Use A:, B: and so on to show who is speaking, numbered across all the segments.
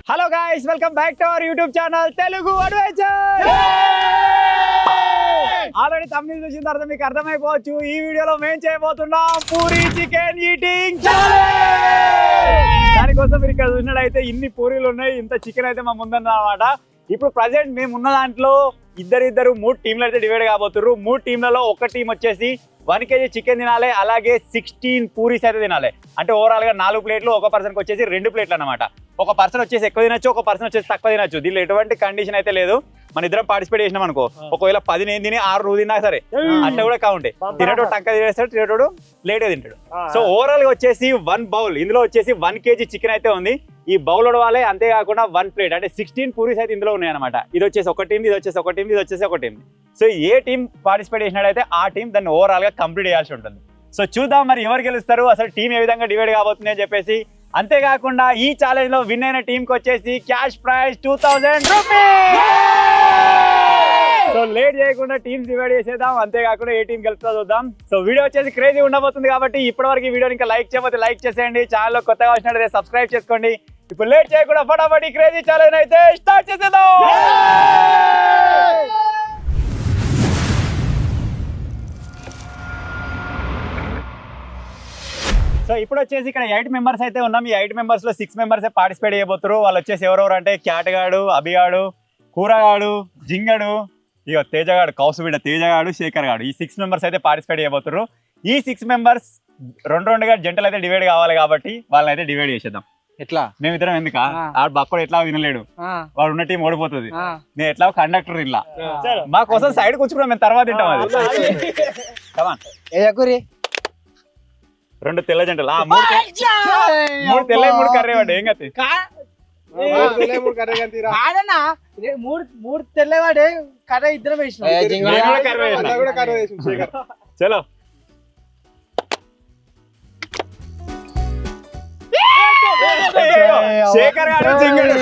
A: Hello guys, welcome back to our YouTube channel Telugu adventure. Already Tamil చూసిన తర్వాత మీకు అర్థమైపోవచ్చు, ఈ వీడియోలో మేము చేయబోతున్నాం పూరి చికెన్ ఈటింగ్ ఛాలెంజ్. దానికోసం మీరు ఇక్కడ చూసినట్టయితే ఇన్ని పూరీలు ఉన్నాయి, ఇంత చికెన్ అయితే మా ముందన్నమాట. ఇప్పుడు ప్రజెంట్ మేము ఉన్న దాంట్లో ఇద్దరు 3 టీంలు అయితే డివైడ్ కాబోతున్నారు. 3 టీంలలో ఒక టీం వచ్చేసి 1 kg చికెన్ తినాలి, అలాగే 16 పూరీస్ అయితే తినాలి. అంటే ఓవరాల్ గా 4 ప్లేట్లు, ఒక పర్సన్ వచ్చేసి 2 ప్లేట్లు అనమాట. ఒక పర్సన్ వచ్చేసి ఎక్కువ తినొచ్చు, ఒక పర్సన్ వచ్చేసి తక్కువ తినొచ్చు. దీనిలో ఎటువంటి కండిషన్ అయితే లేదు. మన ఇద్దరం పార్టిసిపేట్ చేసినాం అనుకో, ఒకవేళ 10 నేను తిని 6 నువ్వు తిన్నా సరే, అట్లా కూడా కౌంట్. తినేటోడు టక్క తినేస్తాడు, తినేటోడు లేట్గా తింటాడు. సో ఓవరాల్ గా వచ్చేసి 1 బౌల్, ఇందులో వచ్చేసి 1 kg చికెన్ అయితే ఉంది. ఈ బౌల్ ఉడవాలి, అంతేకాకుండా 1 ప్లేట్ అంటే 16 పూరీస్ అయితే ఇందులో ఉన్నాయి అనమాట. ఇది వచ్చేసి ఒక టీం, ఇది వచ్చేసి ఒక టీం, ఇది వచ్చేసి ఒక టీం. సో ఏ టీం పార్టిసిపేట్ చేసినట్టయితే ఆ టీం దాన్ని ఓవరాల్ గా కంప్లీట్ చేయాల్సి ఉంటుంది. సో చూద్దాం మరి ఎవరు గెలుస్తారు, అసలు టీం ఏ విధంగా డివైడ్ కాబోతుంది అని చెప్పేసి. అంతేకాకుండా ఈ ఛాలెంజ్ లో విన్ అయిన టీంకి వచ్చేసి cash prize 2000 rupees. So late చేయకుండా టీమ్స్ డివైడ్ చేసేద్దాం, అంతేకాకుండా ఏ టీం గెలుస్తుందో చూద్దాం. సో వీడియో వచ్చేసి క్రేజీ ఉండబోతుంది కాబట్టి ఇప్పటివరకు ఈ వీడియోని ఇంకా లైక్ చేయకపోతే లైక్ చేసేయండి, ఛానల్ లో కొత్తగా వచ్చినట్లయితే సబ్స్క్రైబ్ చేసుకోండి. ఇప్పుడు లేట్ చేయకుండా ఫటాఫట్ క్రేజీ ఛాలెంజ్ అయితే స్టార్ట్ చేసేద్దాం. సో ఇప్పుడు వచ్చేసి ఇక్కడ 8 మెంబర్స్ అయితే ఉన్నాం. ఈ 8 మెంబర్స్ లో 6 మెంబర్స్ పార్టిసిపేట్ చేయబోతున్నారు. వాళ్ళు వచ్చేసి ఎవరెవరు అంటే క్యాటగాడు, అభిగాడు, కూరగాడు, జింగడు, ఇక తేజగాడు, కౌసుబిడ్డ తేజగాడు, శేఖర్ గాడు, ఈ 6 మెంబర్స్ అయితే పార్టిసిపేట్ చేయబోతున్నారు. ఈ 6 మెంబర్స్ 2 జంటలు అయితే డివైడ్ కావాలి కాబట్టి వాళ్ళని అయితే డివైడ్ చేసేద్దాం. ఎట్లా మేమిద్దరం ఎందుక ఆడు బక్కడు ఎట్లా వినలేడు, వాడు ఉన్న టీం ఓడిపోతుంది. నేను ఎట్లా కండక్టర్ ఇలా మా కోసం సైడ్ కూర్చుకున్నాం, మేము తర్వాత తింటాం. అది 2 తెల్ల జంటలు, 3 తెల్ల 3 కర్రీ వాడు ఏం కత్తి
B: మూడు తెల్లవాడే కర్ర ఇద్దరం వేసినాం.
A: చలో శేఖర్ గారు జింగడు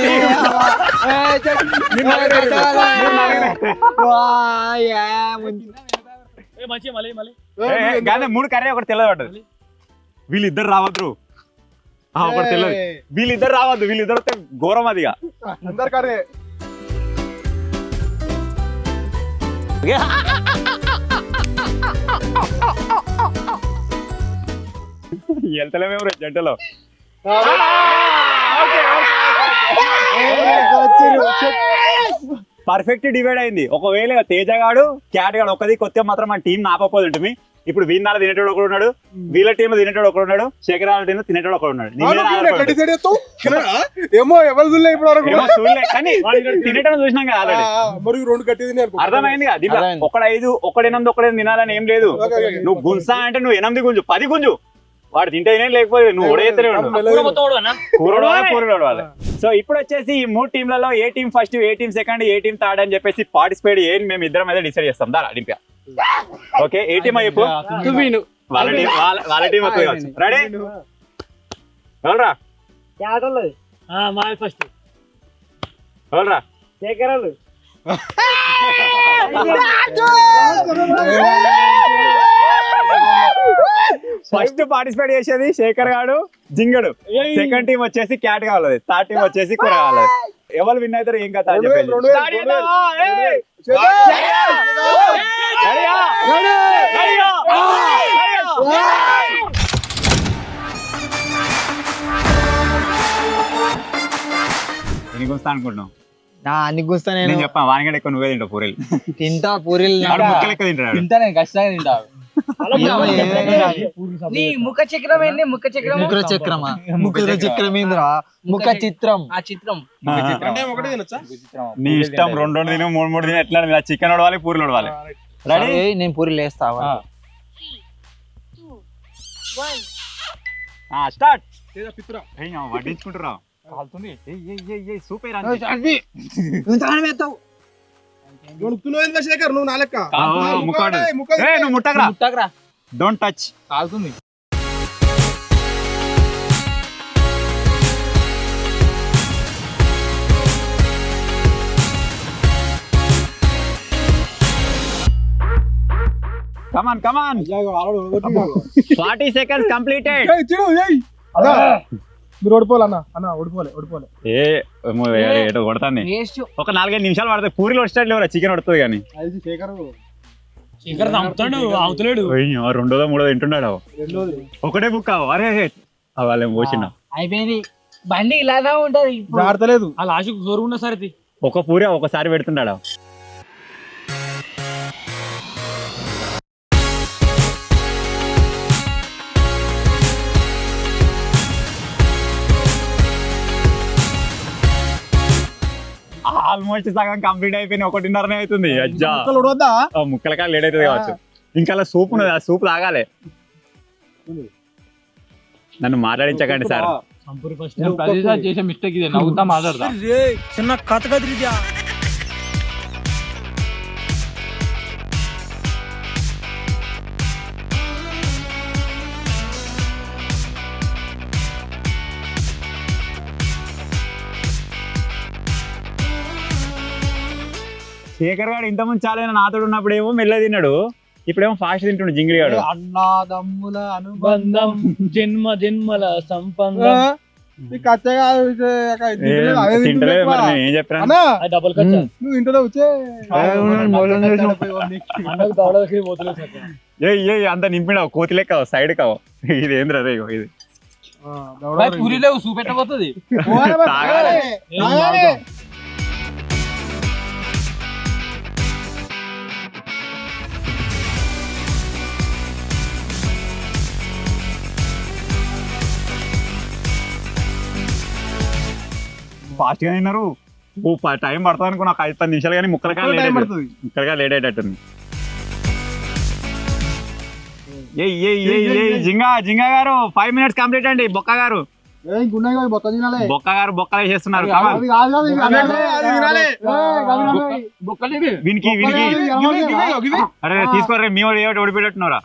A: కానీ 3 కర్రీ ఒకటి తెల్లవాడు. వీళ్ళిద్దరు రావద్దు, ఒకటి తెలియదు. వీళ్ళిద్దరు రావద్దు, వీళ్ళిద్దరు వస్తే ఘోరం. అదిగా వెళ్తలేమేమో జంటలో. పర్ఫెక్ట్ డివైడ్ అయింది. ఒకవేళ తేజగాడు క్యాట్ గాడు ఒకది కొత్త మాత్రం మన టీం ఆపకపోదు ఉంటుంది. ఇప్పుడు వీళ్ళ తినేటోడు ఒకడు ఉన్నాడు, వీళ్ళ టీంలో తినేటోడు ఒకడు ఉన్నాడు, శేఖర్ టీంలో తినేటోడు ఒకడు ఉన్నాడు. కానీ తినేటోడు చూసినాం కదా ఆల్రెడీ, అర్థమైంది కదా. దీంట్లో ఒకడు 5, ఒకడు 8, ఒకడు 8 తినాలని ఏం లేదు. నువ్వు గుంసా అంటే నువ్వు 8 గుంజు, 10 గుంజు. వాడు తింటే లేకపోతే నువ్వు ఓడేస్తూనే ఉండు. సో ఇప్పుడు వచ్చేసి ఈ 3 టీంలలో ఏ టీం ఫస్ట్, ఏ టీం సెకండ్, ఏ టీం థర్డ్ అని చెప్పేసి పార్టిసిపేట్ ఏం మేము ఇద్దరం అయితే డిసైడ్ చేస్తాం. దా డింపా ఓకే. ఏ టీం అయిపో వాళ్ళ టీం వస్తుంది. రెడీ ఎవరా
B: ఫస్ట్
A: ఎవరా
B: శేఖరాలు
A: ఫస్ట్ పార్టిసిపేట్ చేసేది శేఖర్ గాడు, జింగడు. సెకండ్ టీం వచ్చేసి క్యాట్ కావాలి, థర్డ్ టీం వచ్చేసి కూర కావాలి. ఎవరు విన్ అవుతారు ఏం కదా అని చెప్పేసి ఎన్ని గుస్తా అనుకుంటున్నావు?
B: అన్ని గుస్తా
A: నేను చెప్పా వానికంటే ఎక్కువ నువ్వే తింటావు పూరీలు.
B: తింటా పూరీలు
A: ముక్కలు ఎక్కువ తింటాడు.
B: తింటా నేను ఖచ్చితంగా తింటా. ముఖ చక్రం ఏంటి? ముఖ చక్రం ఏంద్రా? ముఖ చిత్రం. ఆ చిత్రం
A: నీ ఇష్టం. 2 తిన 3 తిన ఎట్లా చికెన్ ఉడవాలి, పూరీలు ఉడవాలి. రెడీ?
B: నేను పూరీలు వేస్తా.
A: స్టార్ట్. వడ్డించుకుంటురా సూపర్.
C: నువ్వు నా లెక్క
A: నువ్వు ముట్టకరా, డోంట్ టచ్.
C: కాలుతుంది.
A: Come on, come on. 40 seconds completed.
C: మీరు ఓడిపోలే అన్న ఓడిపోలే
A: ఏటో కొడతాను ఒక 4-5 నిమిషాలు పడతాయి పూరీలు వచ్చేటట్లు చికెన్ పడుతుంది కానీ
C: శేఖర్ చంపుతాడు అవుతలేడు
A: రెండోదో మూడో తింటున్నాడు ఒకటే బుక్ అరే వాళ్ళేం పోసిన
B: అయిపోయింది బండి ఇలానే ఉంటది
C: జాడతలేదు ఆ లాస్ట్ జోరు ఉన్న సరే
A: ఒక పూరి ఒకసారి పెడుతున్నాడు ఆల్మోస్ట్ సగం కంప్లీట్ అయిపోయింది 1:30 అవుతుంది అజ్జా ముక్కల కాడ లేట్ అవుతుంది కావచ్చు ఇంకా అలా సూప్ ఉన్నది ఆ సూప్ తాగాలి నన్ను మాట్లాడించకండి సార్
C: చేసే మిస్టేక్ ఇదే నవ్వుతా మాట్లాడతా చిన్న కథ కదిరిద్యా
A: శేఖర్ గారు ఇంతకుముందు చాలా నాతోడు ఉన్నప్పుడు ఏమో మెల్ల తిన్నాడు ఇప్పుడేమో ఫాస్ట్ తింటుండు జింగిడి గాడు
C: అన్నాదమ్ముల అనుబంధం జన్మల సంబంధం
A: తింటలేదు మరి నేను ఏం చెప్పాను
C: డబుల్ కచ్చా నువ్వు ఇంట్లో వచ్చే
A: అంత నింపినావు కోతి లెక్క సైడ్ కావు ఇది ఏంద్ర రే ఇది
C: పూరిలో చూపెట్టబోతుంది
A: ఫాస్ట్ గా తిన్నారు టైం పడుతుంది అనుకో నాకు 5-10 నిమిషాలు కానీ ముక్కలగా లేట్ అయ్యేటట్టుంది జింగా గారు 5 minutes కంప్లీట్ అండి బొక్క గారు బొక్కలు వేసేస్తున్నారు అరే తీసుకోరే మీ వాడు ఏమిటి ఓడిపోయేటట్టున్నారా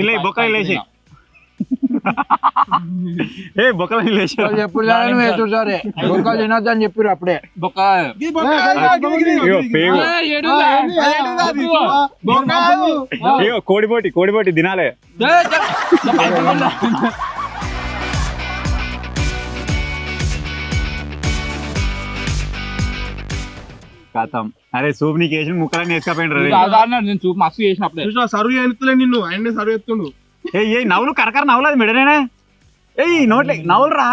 A: ఇలా బొక్కలు వేసి ఏ బొక్కలు
B: ఎప్పుడు బొక్కలు తినొద్దని చెప్పారు అప్పుడే
A: కోడిపోటి తినాలే కథం అరే సూప్ నీకు వేసిన ముక్కలన్నీ వేసుకపోయిండ్రు
C: నేను చూపు మస్తు చేసినప్పుడే సర్వ్ చేస్తలే నిన్ను ఆయన సర్వ్ చేస్తుండు
A: ఏ నవ్వులు కరకర నవ్వులు అది మెడనేనా ఏయ్ నోట్లే నవ్వులు రా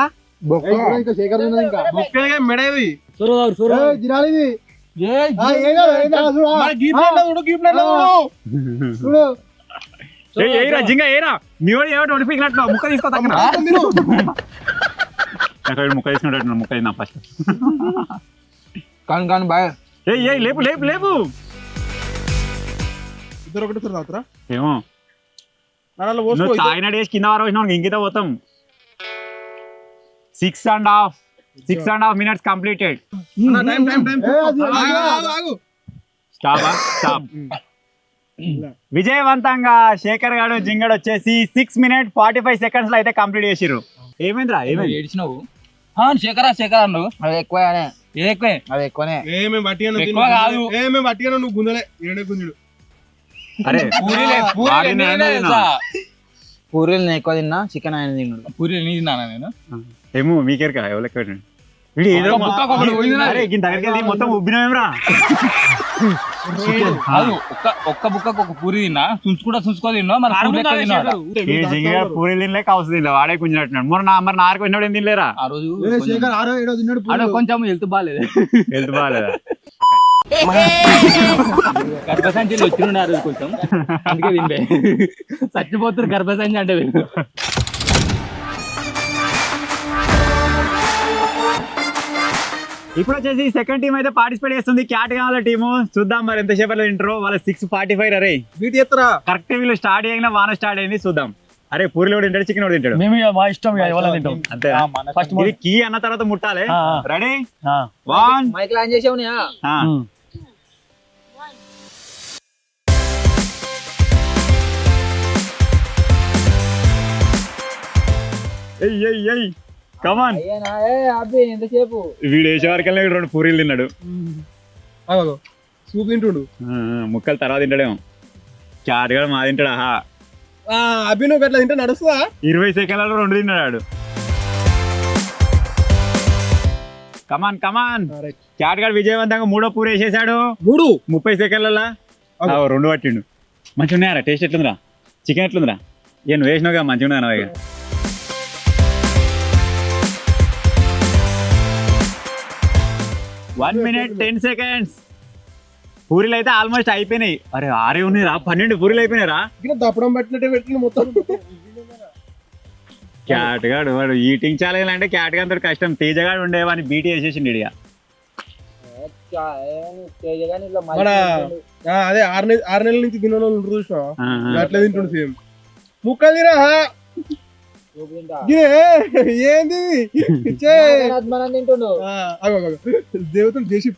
C: మెడది
A: ఏరా జింగా ఏరా మీ వాడు ఏమిటి ఓడిపోయినట్లు ముక్క తీసుకో తగ్గ ముక్క తీసుకున్నట్టు ముక్క తిన్నా ఫస్ట్
B: కానీ బాయ్
A: లేపు లేపు లేపు
C: ఇద్దరు ఒకటి సార్ తాగుతారా
A: ఏమో తాగిన డేస్ కింద వారు వచ్చినా ఇంకిత పోతాం 6.5 minutes completed. స్టాప్ విజయవంతంగా శేఖర్ గారు జింగడు వచ్చేసి 6 minutes 45 seconds లో అయితే కంప్లీట్ చేసిర్రు. ఏమైందిరా ఏమైంది
C: ఏడ్చినావు? శేఖర్ అన్ను
B: అది ఎక్కువనే అది ఎక్కువనే
C: నువ్వు గుంజలే గుంజుడు.
A: అరే
B: పూరీలు నేను ఎక్కువ తిన్నా, చికెన్ ఆయన తిన్నాడు.
C: పూరీలు నీ తిన్నానా నేను?
A: ఏమో మీకేరకా ఎవరు మొత్తం ఉబ్బినవేమరా?
C: ఒక్క బుక్కకు ఒక పూరి తిన్నా, చుంచుకో తిన్నా.
A: పూరి తినలే కావచ్చు తినలే, వాడే కొంచెం మరి నారకు వచ్చినప్పుడు ఏం తినలేరా?
C: ఆ రోజు కొంచెం హెల్త్ బాగాలేదు. గర్భసంచిలో వచ్చిండే ఆ రోజు కొంచెం, అందుకే తిండే. చచ్చిపోతారు గర్భసంచి అంటే.
A: ఇప్పుడు వచ్చేసి సెకండ్ టీం అయితే పార్టిసిపేట్ చేస్తుంది, క్యాట్ కావాల టీము. చూద్దాం మరి ఎంతసేపట్లో తింటారో. వాళ్ళ 6:45. అరే కరెక్ట్ వీళ్ళు స్టార్ట్ చేయగానే వాన స్టార్ట్ అయింది. చూద్దాం. అరే పూరిలో తింటాడు, చికెన్ కూడా తింటాడు.
C: మేము మా ఇష్టం
A: అంతే. ఫస్ట్ ఇది కీ అన్న తర్వాత ముట్టాలి. రెడీ 1
B: మైక్ ఆన్ చేసావు.
A: కమాన్.
B: ఎంతసేపు
A: వీడు వేసే వరకల్లా 2 పూరీలు తిన్నాడు.
C: సూప్ తింటుడు,
A: ముక్కలు తర్వాత తింటాడేమో. చాట్ కూడా మా తింటాడా?
C: అభి నువ్వు అట్లా తింటే నడుస్తుందా?
A: 20 సెకండ్లలో 2 తిన్నాడు. కమాన్ కమాన్ క్యాట్ గాడు విజయవంతంగా 3వ పూరి వేసేసాడు 30 సెకండ్లలో 2 పట్టిండు మంచిగా ఉన్నాయారా టేస్ట్ ఎట్లుందిరా చికెన్ ఎట్లుందిరా ఏ నువ్వు వేసినావుగా మంచిగా ఉన్నదా ఇక 1 minute 10 seconds పూరీలు అయితే ఆల్మోస్ట్ అయిపోయినాయి అరే 6 ఉన్నాయిరా 12 పూరీలు అయిపోయినాయిరా
D: దప్పడం పెట్టినట్టే పెట్టిన మొత్తం
A: క్యాట్ గాడు వాడు ఈటింగ్ ఛాలెంజ్ అంటే క్యాట్ గాడు అంత కష్టం తేజగాడు ఉండేవాడిని బీటీ వేసేసిండు ఇడిగా
D: మన అదే 6 నెలల నుంచి తిన్న వాళ్ళు చూసినా అట్లా తింటుండు సేమ్ ముక్కలు తినా ఏంది దేవతలు జేసీ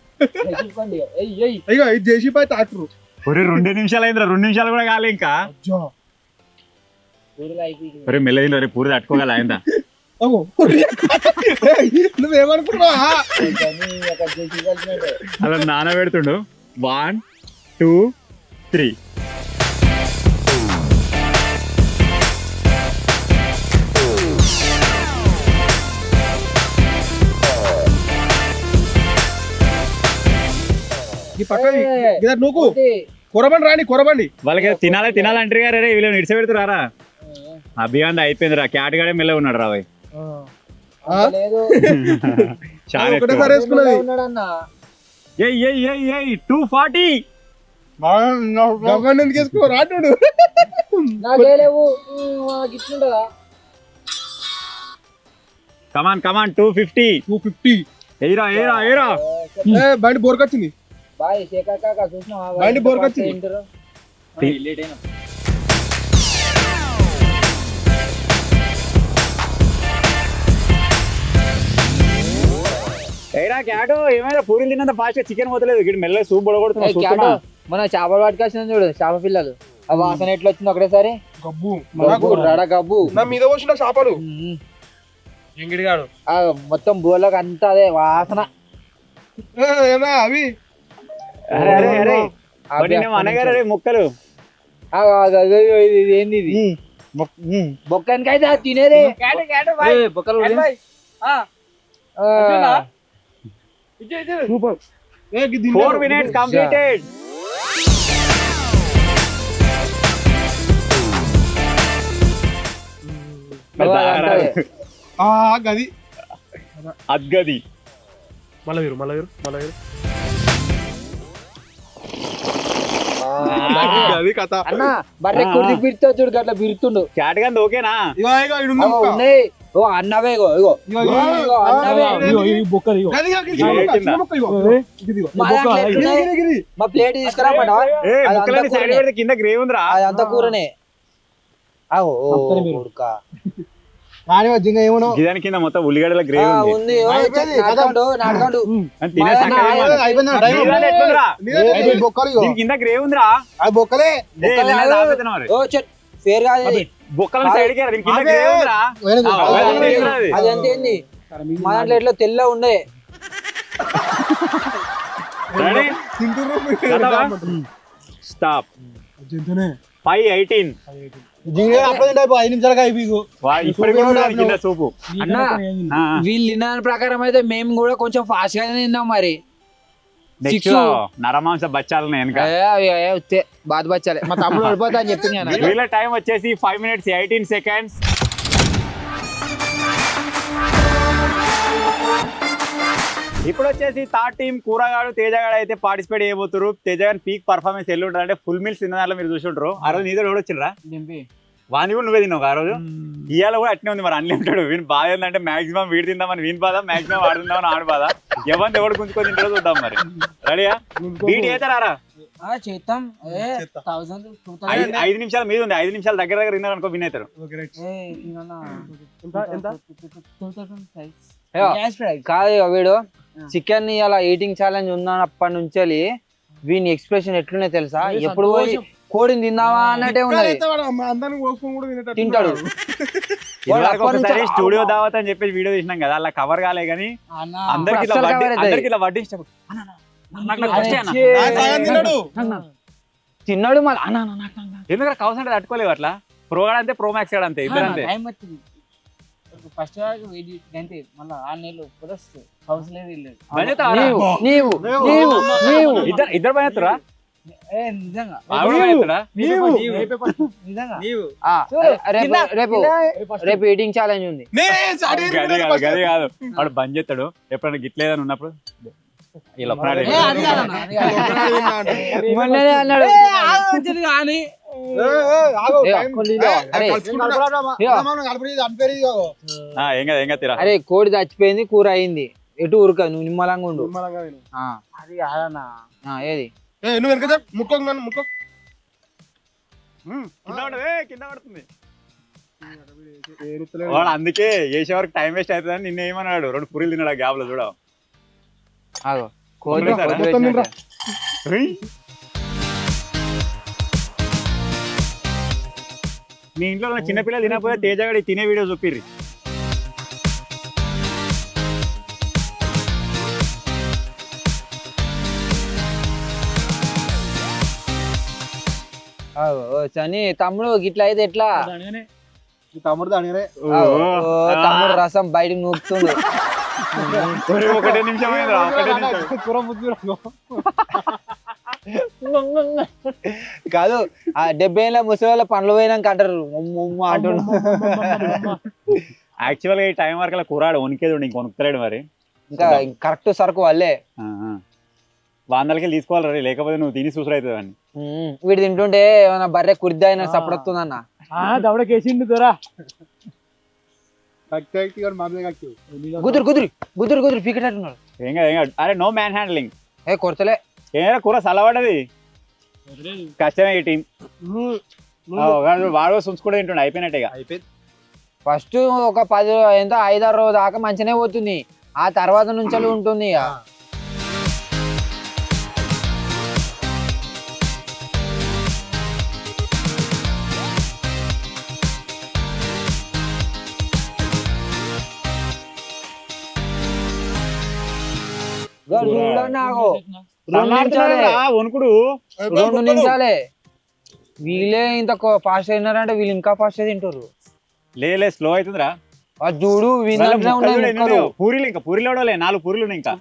D: అయ్యో ఇది జేసీ పై ట్రాక్టర్
A: ఒరే 2 నిమిషాలు అయిందిరా 2 నిమిషాలు కూడా కాలే ఇంకా ఒరే మెల్లదిలో రే పూరి తట్టుకోగల అయిందా
D: నువ్వేమనుకున్నావా
A: అలా నాన్న పెడుతుండు 1 2 3
D: ఈ పక్క నువ్వు కొరబండి రాని కొరబండి
A: వాళ్ళకి తినాలంటారు గారే వీళ్ళు ఇడిస పెడుతురారా అభిగాంధ అయిపోయిందిరా క్యాట్ గాడే మెల్ల ఉన్నాడు రా భయ్
D: ఒకటేసారి వేసుకున్నది
A: 240
D: ఎందుకు వేసుకో రాడు
A: కమాన్ 250 ఎయిరా
D: బండి బోర్కొచ్చింది బండి బోర్కొచ్చింది
A: ఎయిరా క్యాట్ ఏమైనా పూరీలు తిన్నంత ఫాస్ట్ చికెన్ పోతలేదు ఇక్కడ మెల్ల సూప్ బొడగొడుతున్నా
B: మన చేపలు పట్టుకొచ్చిన చూడు చేప పిల్లలు ఆ వాసన ఎట్లా వచ్చింది ఒకటేసారి
D: గబ్బు
B: గబ్బు
D: నా మీద వచ్చిన చేపలు
B: ఎంగిడిగాడు మొత్తం బోర్లకు అంతా అదే వాసన
D: అవి
A: అనగారే ముక్కలు
B: ఇది ఏంది ఇది బొక్కనికైతే తినేది బొక్కలు
A: 4 minutes completed
D: గది
A: అద్గది
D: మళ్ళీ అది కథ
B: అన్న బర్రె కుర్ది పిడుతావు చూడు అట్లా పిరుతుండు
A: క్యాట్ గాంది ఓకేనా
B: ఉన్నాయి ఓ అన్నవే అన్నవే మా ప్లేట్ తీసుకురామట
A: సైడ్ పెడితే కింద గ్రేవ్ ఉందిరా
B: అదంతా కూరనే
A: దాని కింద మొత్తం ఉల్లిగడ్డల గ్రేవ్
B: ఉంది
A: కింద గ్రేవ్ ఉందిరా
D: బొక్కలే
B: ఫేర్ కాదు
A: బొక్కల సైడ్ కింద గ్రేవ్ ఉందిరా
B: అది అంతే ఏంది మా దాంట్లో ఎట్లా తెల్ల ఉండే
A: స్టాప్ 5:18
D: 5 నిమిషాలుగా
A: కింద సూపు
B: అన్న వీళ్ళు తిన్న ప్రకారం అయితే మేము కూడా కొంచెం ఫాస్ట్ గానే తిన్నాం మరి
A: నరమాంస బచ్చాలని వెనక
B: బాధ బచ్చాలి మా తమ్ముడు పడిపోతా అని చెప్పింది
A: వీళ్ళ టైం వచ్చేసి 5 minutes 18 seconds ఇప్పుడు వచ్చేసి థర్డ్ టీం కూరగాడు తేజగాడు అయితే పార్టిసిపేట్ చేయబోతున్నారు తేజగాని పీక్ పర్ఫార్మెన్స్ ఎల్లు ఉంటుంది అంటే ఫుల్ మీల్స్ తిన్న దాంట్లో మీరు చూసుంటారు ఆ రోజు నీతో వచ్చిండ్రా వాని కూడా నువ్వే తిన్నావు ఆ రోజు ఇవాళ కూడా అట్నే ఉంది మరి అన్ని ఉంటాడు వీని బాధ ఏంటంటే మాక్సిమం వీడి తిందామని వీని బాధ మాక్సిమం వాడు తిందామని ఆడు బాధ ఎవరిని ఎవరు గుంజుకొని తింటారో చూద్దాం మరి రెడీయా బీట్ చేస్తారా
B: చేద్దాం
A: 5 నిమిషాల మీద ఉంది 5 నిమిషాల దగ్గర తిన్నారు అనుకో విన్ అవుతారు
B: కాదు వీడు చికెన్ ఇలా ఈటింగ్ ఛాలెంజ్ ఉన్నప్పటి నుంచి వీని ఎక్స్ప్రెషన్ ఎట్లున్నాయి తెలుసా ఎప్పుడు పోయి కోడిని తిందామా అన్నట్టే ఉన్నది తింటాడు
A: స్టూడియో దావత్ అని చెప్పేసి వీడియో తీసినాం కదా అలా కవర్ కాలే కానీ అందరికి ఇలా వడ్డించాడు
B: తిన్నాడు మళ్ళీ
A: ఎందుకంటే కౌస్ అంటే తట్టుకోలేవు అట్లా ప్రోగాడు అంతే ప్రో మ్యాక్స్ గాడు అంతే ఇద్దరు అంతే
E: ఫస్ట్ అంతే మళ్ళీ 6 నెలలు ప్లస్ హౌస్ లేదు ఇల్లేదు
A: ఇద్దరు పని ఎత్తురా
E: నిజంగా నిజంగా
B: రేపు ఈటింగ్ ఛాలెంజ్ ఉంది.
A: గది కాదు వాడు బంద్ చేస్తాడు ఎప్పుడైనా గిట్లేదని ఉన్నప్పుడు ఇలా
B: మొన్ననే అన్నాడు
E: కానీ
B: అరే కోడి చచ్చిపోయింది కూర అయింది ఎటు ఉరక నువ్వు నిమ్మలంగా ఉండు.
E: అది కాదన్నా
B: ఏది
D: నువ్వు వెనక ముక్క ముక్క
A: కింద పడుతుంది వాడు అందుకే చేసే వరకు టైం వేస్ట్ అవుతుందని నిన్న ఏమన్నాడు 2 పూరీలు తిన్నాడు గ్యాప్ లో చూడ
B: కోడి
A: మీ ఇంట్లో చిన్నపిల్లలు తినకపోతే తేజగాడి తినే వీడియో చూపిర్రి.
B: చని తమ్ముడు గిట్లా అయితే ఎట్లా
D: తమ్ముడు దానిగానే
B: తమ్ముడు రసం బయటకు నూపుతుండు.
A: ఒకటే నిమిషం
B: కాదు ఆ 70 ఏళ్ళ ముసలి పండ్లు పోయినాక అంటారు అంటుండు.
A: యాక్చువల్ గా ఈ టైం వరకు అలా కూరాడు వణికేది ఇంక వణుకుతలేడు మరి
B: ఇంకా కరెక్ట్ సరుకు వాళ్ళే
A: 100కి తీసుకోవాలి లేకపోతే నువ్వు తిని చూసుడు అవుతుంది అని.
B: వీడు తింటుంటే ఏమన్నా బర్రె కుర్ది అయినా సపడొస్తుందన్న
E: దవడకేసిండు దొరా
B: గుదురు గుదురు గుదురు గుదురు పీకెట్ అంటున్నాడు.
A: ఏం కాదు అరే నో మ్యాన్ హ్యాండ్లింగ్
B: కొరతలే
A: ఏమైనా కూర చల్లబడ్డది కష్టమే ఈ టీం వాడు సుంచుకుంటూ తింటుండే అయిపోయినట్టేగా.
B: ఫస్ట్ ఒక 10 ఎంత 5-6 రోజు దాకా మంచిగానే పోతుంది ఆ తర్వాత నుంచి ఉంటుంది ఇక.
A: వణుకుడు
B: 2 నిమిషాలే వీళ్ళే ఇంత ఫాస్ట్ అయినారంటే వీళ్ళు ఇంకా ఫాస్ట్ తింటారు.
A: లే స్లో అవుతుందిరా
B: చూడు
A: పూరీలు ఇంకా పూరీలు అవడలే 4 పూరీలు ఉన్నాయి ఇంకా.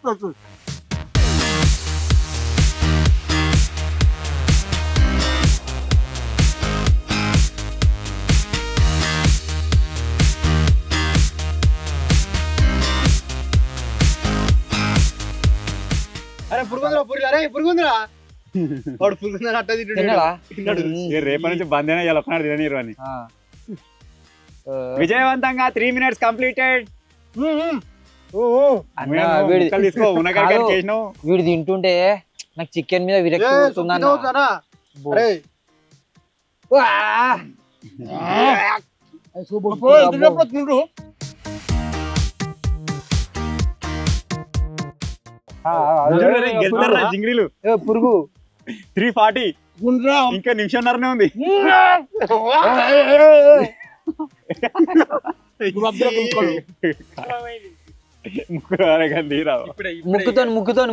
D: అరే పురుగుందిరా పూరి అరే పురుగుందిరా వాడు పురుగుందని అట్ట తింటాడు.
A: రేపటి నుంచి బంద్ అయినా ఇలా ఒకనాడు తిననీరు అని. విజయవంతంగా 3 minutes కంప్లీటెడ్.
B: వీడు తింటుంటే నాకు చికెన్ మీద విరక్తి వస్తుందన్న.
A: జింగిరీలు
B: పురుగు
A: 340 ఇంకా నిమిషంన్నరనే ఉంది.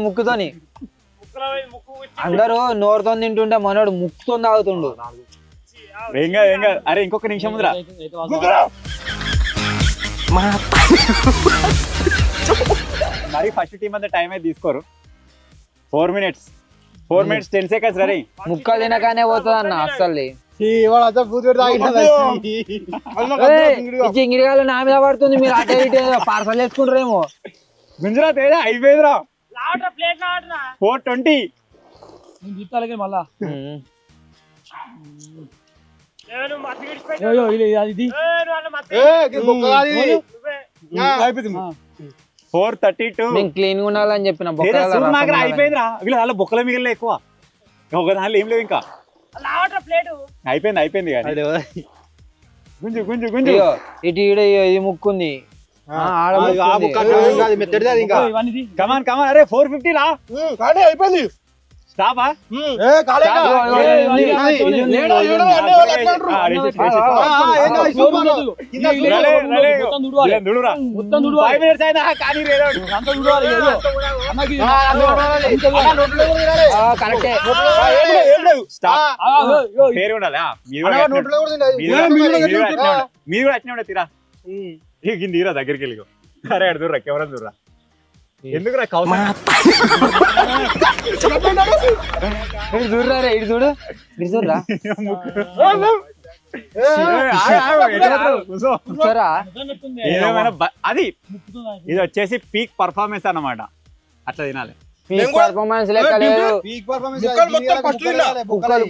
B: ముక్కుతోని అందరూ నోరుతో తింటుంటే మనోడు ముక్కుతో తాగుతుండు.
A: ఏం కాదు అరే ఇంకొక నిమిషం ఉందిరా. మరి ఫస్ట్ టీం అంతా టైం అయితే తీసుకోరు. 4 minutes 10 seconds రెడీ.
B: ముక్క తినగానే పోతుంది అన్న అస్సలు. జింగిరిగాలు నా మీద పడుతుంది మీరు అటే ఇటే పార్సల్ వేసుకుంటారేమో.
A: గుంజరా తేజ అయిపోయిందిరా 420
E: మళ్ళా
D: అయిపోయింది
A: 432.
B: నేను క్లీన్ గా ఉండాలని చెప్పిన
A: అయిపోయిందిరా వీళ్ళు అలా బొక్కల మిగిలిన ఎక్కువ ఒక దానిలో ఏం లేవు ఇంకా అయిపోయింది కానీ గుంజు గుంజు గుంజు
B: ఇటు ఇది ముక్కుంది
A: కమాన్ కమాన్ అరే 450 రా
D: అయిపోయింది
A: స్టాపా మీరు కూడా అట్నే ఉండే తీరా నీరా దగ్గరికి వెళ్ళి అరే అడు దూర్రా కెమెరా దూర్రా ఎందుకురా కౌస
B: ఇటు చూడరా రే, ఇటు చూడు ఇటు చూడరా కూర్చోరా.
A: అది ఇది వచ్చేసి పీక్ పర్ఫార్మెన్స్ అన్నమాట అట్లా తినాలి
B: పర్ఫార్మెన్స్ లెక్క లేదు.
D: ముక్కలు మొత్తం ఫస్ట్ తిన్నా.
B: కుక్కలు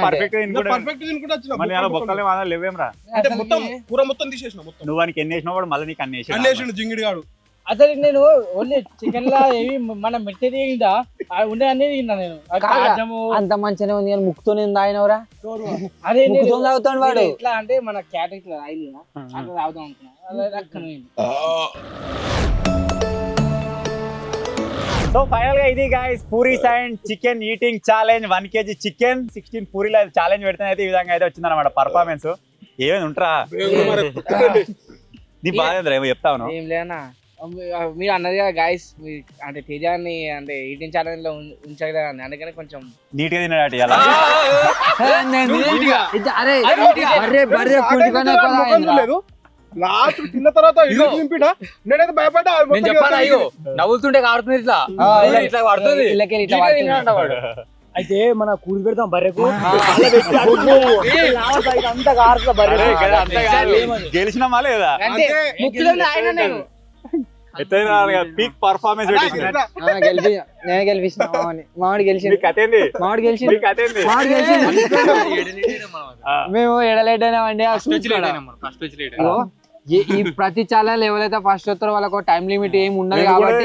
A: పర్ఫెక్ట్
D: పర్ఫెక్ట్ తినుకుంటూ వచ్చిన.
A: మళ్ళీ అలా బొక్కలే వాదా లేవేమ్రా
D: అంటే మొత్తం కూర మొత్తం తీసేసిన మొత్తం.
A: నువ్వు వానికి ఎన్ని వేసినా కూడా మళ్ళీ నీకు అన్ని వేసి
D: అన్నేసిండు జింగిడి గాడు.
E: అసలు నేను ఓన్లీ చికెన్ లా ఏమి మన మెట్టేది ఉండే అనేది తిన్నా నేను. అది
B: కాదా?
E: కాజము,
B: అంత మంచిగానే ఉంది కానీ ముక్కుతో నేను తాగినవరా
E: అదే నేను
B: ముక్కుతో తాగుతాడు వాడు.
E: ఎట్లా అంటే మన క్యాట్ ఇట్లా ఆయిల్ అట్లా తాగుతాం అనుకున్నా. అలా రక్కన
A: సో ఫైనల్ గా ఇది guys puris and chicken eating challenge 1 kg chicken 16 పూరీలు ఛాలెంజ్ పెడితే అయితే ఈ విధంగా అయితే వచ్చిందన్నమాట పర్ఫార్మెన్స్. ఏమైనా ఉంటారా నీ బాధ ఏమో చెప్తాను
E: ఏం లేనా మీరు అన్నది కదా గాయస్, అంటే తేజాన్ని అంటే ఈటింగ్ ఛాలెంజ్ లో ఉంచాలి కదా అని, అందుకని కొంచెం
A: నీట్ గా తిన్నాడు ఇలా
B: అరే బర్రె పుట్టుకనే
D: లేదు లాస్ట్ తిన్న తర్వాత ఇల్లు దింపిడా నేనైతే భయపడ్డా. అది మొత్తం
C: నవ్వుతుంటే కాడుతుంది ఇట్లా ఇట్లా పడుతుంది.
E: అయితే మన కూడి పెడతాం బర్రెకు
A: గెలిచినామా లేదా పీక్ పర్ఫార్మెన్స్
B: నేను గెలిపించిన మామిడి గెలిచింది.
A: కథ ఏంది
B: మామిడి గెలిచింది.
A: కథ ఏంది
B: మామిడి గెలిచింది. మేము ఎడలేటైనామండి. ఈ ప్రతి ఛానల్ ఎవరైతే ఫస్ట్ వస్తారో వాళ్ళకు టైం లిమిట్ ఏమి ఉండదు కాబట్టి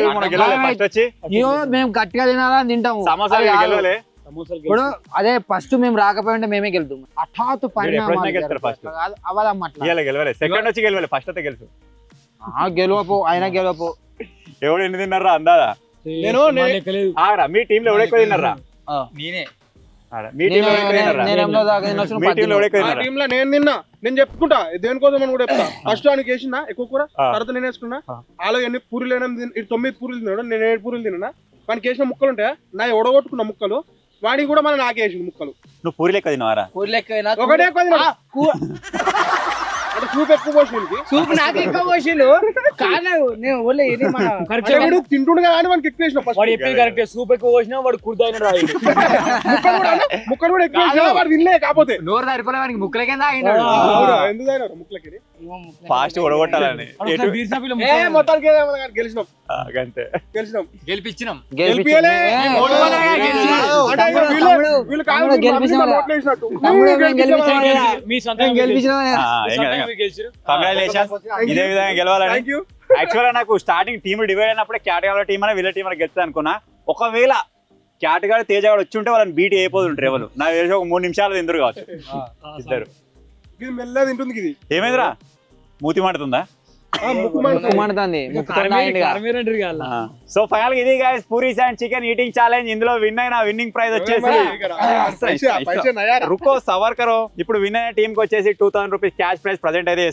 B: అయ్యో మేము గట్టిగా తినాలని తింటాము. ఇప్పుడు అదే ఫస్ట్ మేము రాకపోయింటే మేమే గెలుతాం. హఠాత్తు
A: గెలవలే సెకండ్ వచ్చి గెలవాలి ఫస్ట్ అయితే గెలుసు
B: గెలవపో అయినా గెలవపో.
A: ఎవడు ఎన్ని తిన్నారా అందాదా ఆరా మీ టీంలో ఎవడు ఎక్కువ తిన్నారా
C: నేనే
A: మీ టీంలో
D: నేను తిన్నా. నేను చెప్పుకుంటా దేనికోసం అని కూడా చెప్తా. ఫస్ట్ ఆయనకి వేసిన ఎక్కువ కూర, తర్వాత నేను వేసుకున్నా. వాళ్ళు ఎన్ని పూరీలు 9 పూరీలు తిన్నాడు, నేను 7 పూరీలు తిన్నా. వానికి వేసిన ముక్కలు ఉంటాయా నా ఒడగొట్టుకున్న ముక్కలు, వాడికి కూడా మన నాకే వేసిన ముక్కలు.
A: నువ్వు పూరి లెక్క తిన్నావారా?
E: పూరి లెక్క
D: ఒకటే ఎక్కువ తిన్నా. సూప్ ఎక్కువ పోసింది.
E: సూప్ నాకు ఎక్కువ పోసిండు. నేను
D: తింటుండే కానీ వానికి ఎక్కువ వేసిన.
E: కరెక్ట్ సూప్ ఎక్కువ పోసినా వాడు కుర్దాయిన
D: ముక్కలు కూడా ఎక్కువ వేసినా వాడు తినలే. కాకపోతే
B: నోరు సరిపోలే వానికి ముక్కలకే
D: ఎందుకు అయినారు ముక్కలకి
A: ఫాస్ట్ ఒడగొట్టాలని
D: మొత్తానికి గెలిచినాం. గెలిచినాం
C: గెలిపించినాం.
E: మీ సొంత
A: కంగ్రాచులేషన్స్. ఇదే విధంగా గెలవాలని. యాక్చువల్ గా నాకు స్టార్టింగ్ టీమ్ డివైడ్ అయినప్పుడే క్యాటగాళ్ళ టీం అనే వీళ్ళ టీం అని గెలుస్తుంది అనుకున్నా. ఒకవేళ క్యాటగాడు తేజగాడు వచ్చి ఉంటే వాళ్ళని బీట్ అయిపోతుంటారు ఎవరు. నాకు తెలిసి ఒక 3 నిమిషాలు తిందరు కావచ్చు ఇద్దరు.
D: మెల్లగా తింటుంది. ఇది
A: ఏమైందిరా మూతి మాడుతుందా? సో ఫైనల్ ఇది guys puris and chicken eating challenge. ఇందులో విన్నింగ్ ప్రైజ్ వచ్చేసి రుకో సవర్ కరో. ఇప్పుడు విన్ అయిన టీమ్ కి వచ్చేసి 2000 రూపీస్ క్యాష్ ప్రైజ్ ప్రెజెంట్ అయితే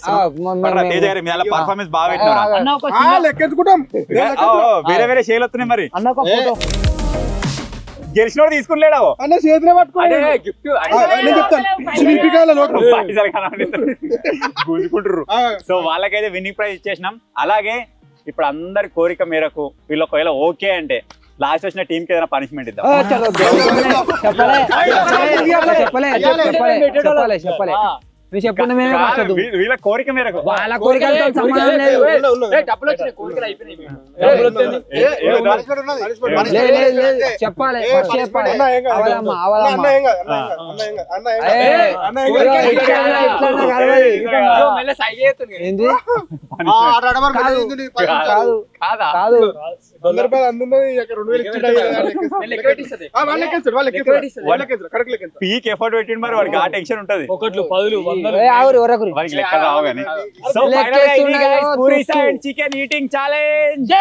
A: తేజ గారి మీద పర్ఫార్మెన్స్ బాగా వేరే వేరే షేలు వస్తున్నాయి. మరి గెలిచినోడు తీసుకున్నాడు
D: అన్న చేతిలో పట్టుకుంటారు.
A: సో వాళ్ళకైతే విన్నింగ్ ప్రైజ్ ఇచ్చేసినాం. అలాగే ఇప్పుడు అందరి కోరిక మేరకు వీళ్ళు ఒకవేళ ఓకే అంటే లాస్ట్ వచ్చిన టీం కి ఏదైనా పనిష్మెంట్ ఇద్దాం. వీళ్ళ కోరిక మేరకు
B: వాళ్ళ కోరికలతో సంబంధం లేదు. చెప్పాలి
A: పీక్ ఎఫర్ట్ పెట్టిండు మరి వాడికి ఆ టెన్షన్ ఉంటది. Chicken eating challenge.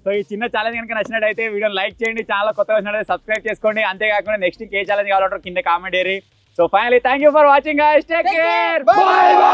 A: సో ఈ చిన్న ఛాలెంజ్ కనుక నచ్చినట్టయితే వీడియో లైక్ చేయండి, ఛానల్ కొత్తగా వచ్చినట్లయితే సబ్స్క్రైబ్ చేసుకోండి. అంతేకాకుండా నెక్స్ట్ ఏ ఛాలెంజ్ కావాలంటారో కింద కామెంట్ చేయరి. So finally thank you for watching. Take care. Bye by.